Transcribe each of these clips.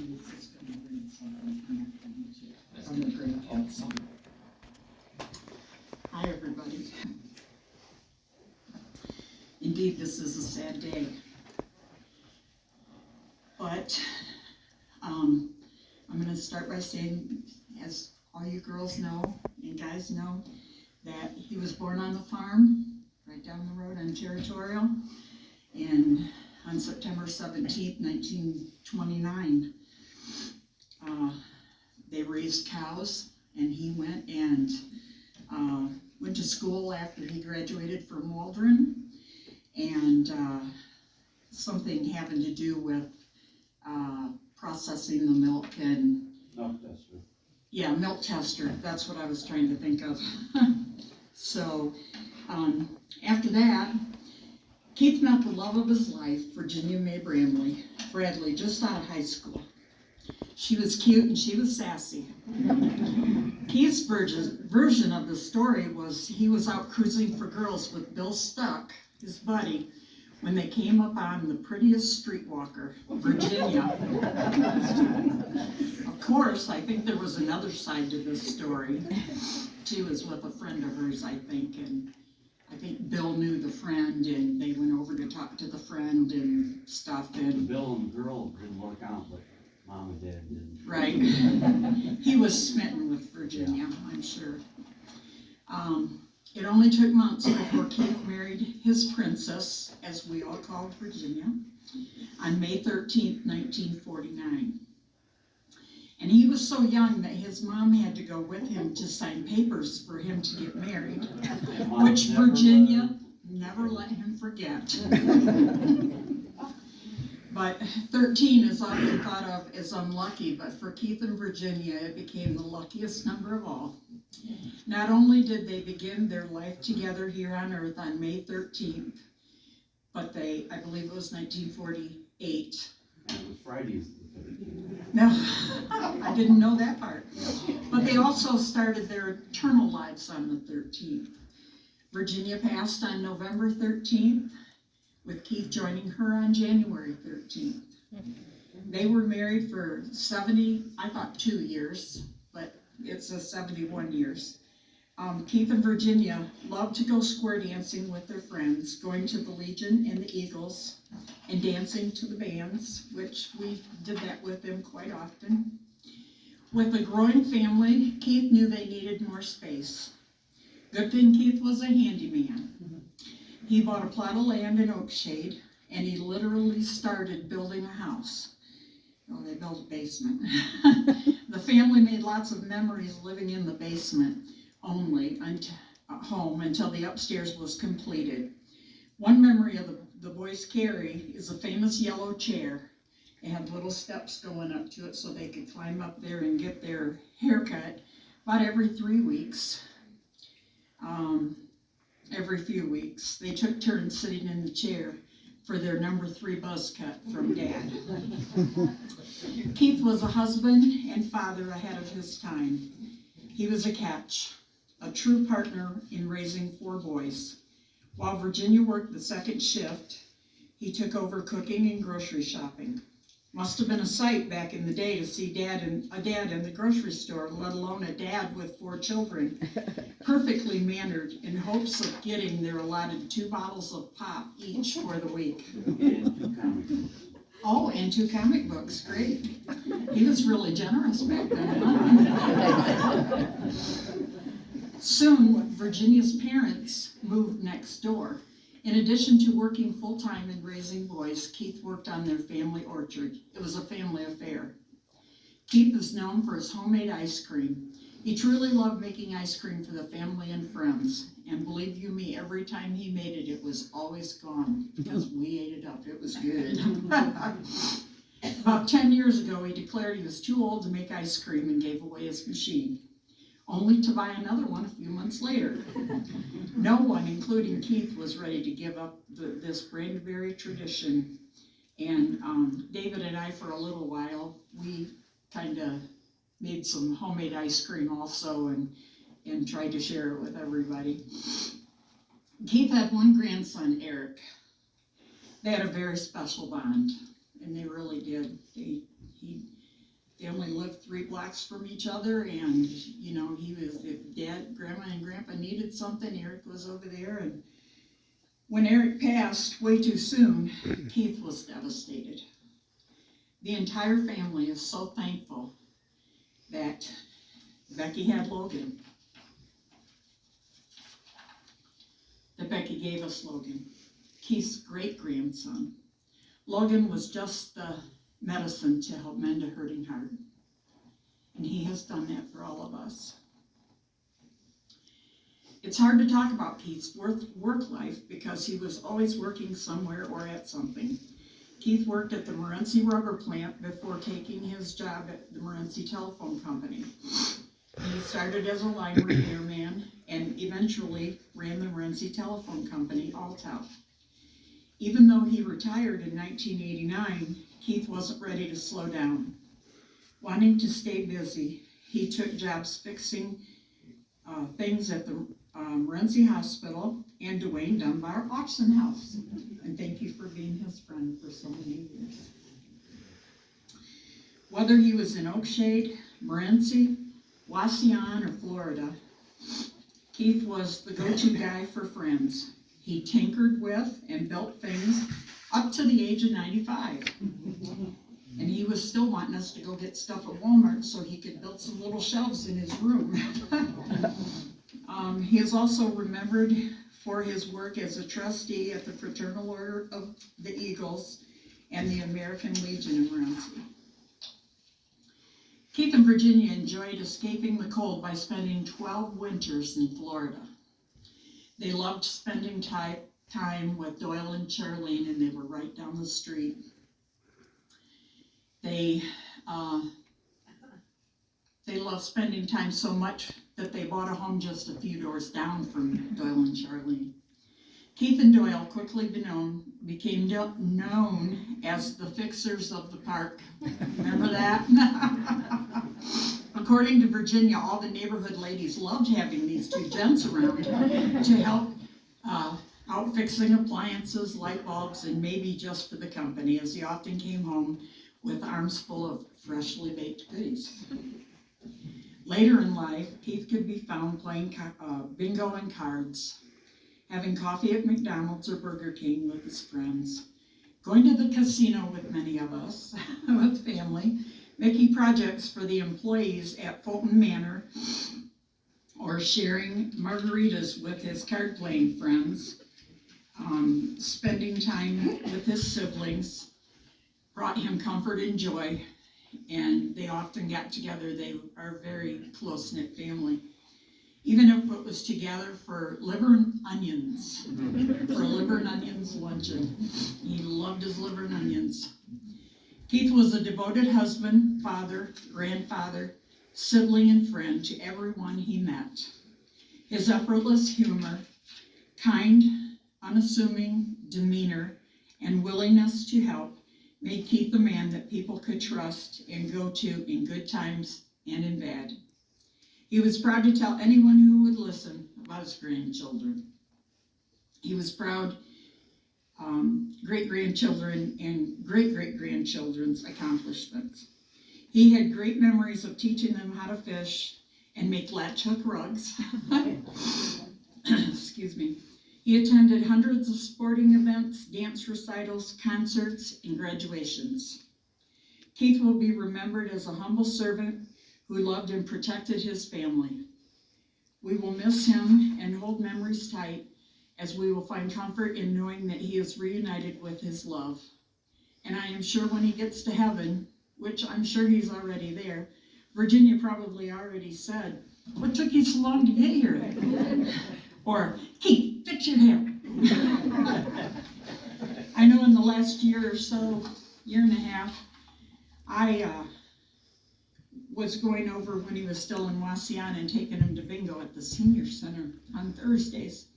Keith is going to read something from the Great Gatsby. Hi, everybody. Indeed, this is a sad day. But I'm going to start by saying, as all you girls know and guys know, that he was born on the farm right down the road on Territorial, and on September 17th, 1929. They raised cows, and he went to school after he graduated from Waldron, and something having to do with processing the milk and... Milk tester. Yeah, milk tester, that's what I was trying to think of. So, after that, Keith met the love of his life, Virginia May Bradley, just out of high school. She was cute and she was sassy. Keith's version of the story was he was out cruising for girls with Bill Stuck, his buddy, when they came up on the prettiest streetwalker, Virginia. Of course, I think there was another side to this story. She was with a friend of hers, I think, and I think Bill knew the friend, and they went over to talk to the friend and stuff. And Bill and the girl didn't work out, but Mom and Dad did. Right. He was smitten with Virginia, I'm sure. It only took months before Keith married his princess, as we all called Virginia, on May 13th, 1949. And he was so young that his mom had to go with him to sign papers for him to get married, which Virginia never let him forget. But 13 is often thought of as unlucky, but for Keith and Virginia, it became the luckiest number of all. Not only did they begin their life together here on Earth on May 13th, but I believe it was 1948. And it was Friday's the 13th. No, I didn't know that part. But they also started their eternal lives on the 13th. Virginia passed on November 13th, with Keith joining her on January 13th. They were married for 2 years, but it's 71 years. Keith and Virginia loved to go square dancing with their friends, going to the Legion and the Eagles, and dancing to the bands, which we did that with them quite often. With a growing family, Keith knew they needed more space. Good thing Keith was a handyman. He bought a plot of land in Oakshade, and he literally started building a house. Well, they built a basement. The family made lots of memories living in the basement only home until the upstairs was completed. One memory of the boys carry is a famous yellow chair. It had little steps going up to it so they could climb up there and get their hair cut about every 3 weeks. Every few weeks. They took turns sitting in the chair for their number 3 buzz cut from Dad. Keith was a husband and father ahead of his time. He was a catch, a true partner in raising 4 boys. While Virginia worked the second shift, he took over cooking and grocery shopping. Must have been a sight back in the day to see a dad in the grocery store, let alone a dad with 4 children, perfectly mannered in hopes of getting their allotted 2 bottles of pop each for the week. And 2 comic books. Oh, and 2 comic books, great. He was really generous back then. Soon, Virginia's parents moved next door. In addition to working full-time and raising boys, Keith worked on their family orchard. It was a family affair. Keith is known for his homemade ice cream. He truly loved making ice cream for the family and friends. And believe you me, every time he made it, it was always gone because we ate it up. It was good. About 10 years ago, he declared he was too old to make ice cream and gave away his machine, only to buy another one a few months later. No one, including Keith, was ready to give up this Brandeberry tradition. And David and I, for a little while, we kind of made some homemade ice cream also and tried to share it with everybody. Keith had one grandson, Eric. They had a very special bond, and they really did. lots from each other, and, you know, he was, if Dad, Grandma, and Grandpa needed something, Eric was over there, and when Eric passed way too soon, Keith was devastated. The entire family is so thankful that Becky had Logan, that Becky gave us Logan, Keith's great-grandson. Logan was just the medicine to help mend a hurting heart, and he has done that for all of us. It's hard to talk about Keith's work life because he was always working somewhere or at something. Keith worked at the Morenci rubber plant before taking his job at the Morenci telephone company. He started as a line repairman and eventually ran the Morenci telephone company, Alltel. Even though he retired in 1989, Keith wasn't ready to slow down. Wanting to stay busy, he took jobs fixing things at the Morenci Hospital and Dwayne Dunbar Auction House. And thank you for being his friend for so many years. Whether he was in Oakshade, Morenci, Wauseon, or Florida, Keith was the go-to guy for friends. He tinkered with and built things up to the age of 95. And he was still wanting us to go get stuff at Walmart so he could build some little shelves in his room. He is also remembered for his work as a trustee at the Fraternal Order of the Eagles and the American Legion in Morenci. Keith and Virginia enjoyed escaping the cold by spending 12 winters in Florida. They loved spending time with Doyle and Charlene, and they were right down the street. They loved spending time so much that they bought a home just a few doors down from Doyle and Charlene. Keith and Doyle quickly became known as the fixers of the park. Remember that? According to Virginia, all the neighborhood ladies loved having these two gents around to help out fixing appliances, light bulbs, and maybe just for the company, as he often came home with arms full of freshly baked goodies. Later in life, Keith could be found playing bingo and cards, having coffee at McDonald's or Burger King with his friends, going to the casino with many of us, with family, making projects for the employees at Fulton Manor, or sharing margaritas with his card-playing friends, spending time with his siblings, brought him comfort and joy, and they often got together. They are a very close-knit family. Even if it was together for liver and onions, for a liver and onions luncheon. He loved his liver and onions. Keith was a devoted husband, father, grandfather, sibling, and friend to everyone he met. His effortless humor, kind, unassuming demeanor, and willingness to help made Keith a man that people could trust and go to in good times and in bad. He was proud to tell anyone who would listen about his grandchildren. He was proud great-grandchildren and great-great-grandchildren's accomplishments. He had great memories of teaching them how to fish and make latch hook rugs. Excuse me. He attended hundreds of sporting events, dance recitals, concerts, and graduations. Keith will be remembered as a humble servant who loved and protected his family. We will miss him and hold memories tight, as we will find comfort in knowing that he is reunited with his love. And I am sure when he gets to heaven, which I'm sure he's already there, Virginia probably already said, "What took you so long to get here?" Or, "Keith, fix your hair." I know in the last year or so, year and a half, I was going over when he was still in Wauseon and taking him to bingo at the senior center on Thursdays,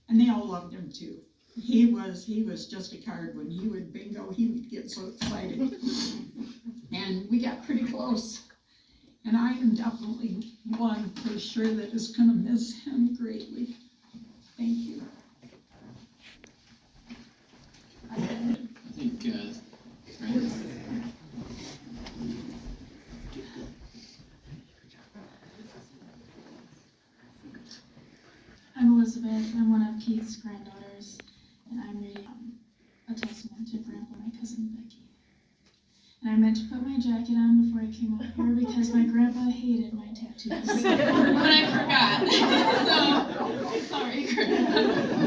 and they all loved him too. He was just a card. When he would bingo, he would get so excited. And we got pretty close. And I am definitely one for sure that is going to miss him greatly. Thank you. I think, Elizabeth. I'm one of Keith's granddaughters, and I'm reading a testament to Grandpa, my cousin Becky. And I meant to put my jacket on before I came out here because my grandpa hated my tattoos, but I forgot. So, sorry, Grandpa.